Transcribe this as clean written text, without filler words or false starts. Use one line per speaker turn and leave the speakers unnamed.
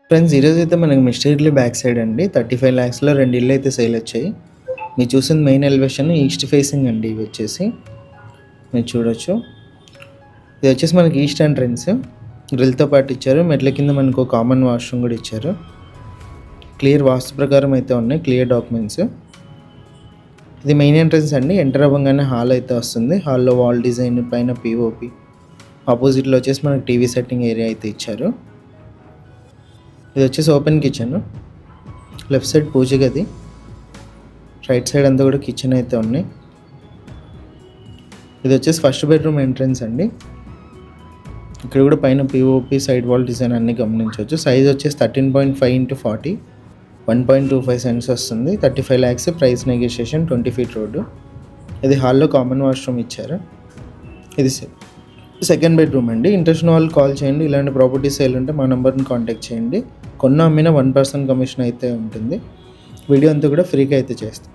Friends ఈరోజైతే మనకి mister idli back side అండి 35 lakhsలో 2 ఇళ్ళు అయితే సేల్ వచ్చాయి. మీరు చూసిన మెయిన్ ఎలివేషన్ ఈస్ట్ ఫేసింగ్ అండి. ఇవి వచ్చేసి మీరు చూడొచ్చు. ఇది వచ్చేసి మనకి ఈస్ట్ ఎంట్రన్స్ గ్రిల్తో పాటు ఇచ్చారు. మెట్ల కింద మనకు ఒక కామన్ వాష్రూమ్ కూడా ఇచ్చారు. క్లియర్ వాస్తు ప్రకారం అయితే ఉన్నాయి, క్లియర్ డాక్యుమెంట్స్. ఇది మెయిన్ ఎంట్రన్స్ అండి. ఎంటర్ అవ్వగానే హాల్ అయితే వస్తుంది. హాల్లో వాల్ డిజైన్ పైన పిఓపి, ఆపోజిట్లో వచ్చేసి మనకి టీవీ సెట్టింగ్ ఏరియా అయితే ఇచ్చారు. ఇది వచ్చేసి ఓపెన్ కిచెన్. లెఫ్ట్ సైడ్ పూజ గది, రైట్ సైడ్ అంతా కూడా కిచెన్ అయితే ఉన్నాయి. ఇది వచ్చేసి ఫస్ట్ బెడ్రూమ్ ఎంట్రన్స్ అండి. ఇక్కడ కూడా పైన పిఓపి, సైడ్ వాల్ డిజైన్ అన్నీ గమనించవచ్చు. సైజ్ వచ్చేసి 13.5 x 40, 1.25 cents వస్తుంది. 35 lakhs price negotiation, 20 feet road. ఇది హాల్లో కామన్ వాష్రూమ్ ఇచ్చారు. ఇది సెకండ్ బెడ్రూమ్ అండి. ఇంట్రెస్ట్ ఉన్న వాళ్ళు కాల్ చేయండి. ఇలాంటి ప్రాపర్టీ సేల్ ఉంటే మా నెంబర్ని కాంటాక్ట్ చేయండి. కొన్న అమ్మిన 1% కమిషన్ అయితే ఉంటుంది. వీడియో అంతా కూడా ఫ్రీగా అయితే చేస్తాం.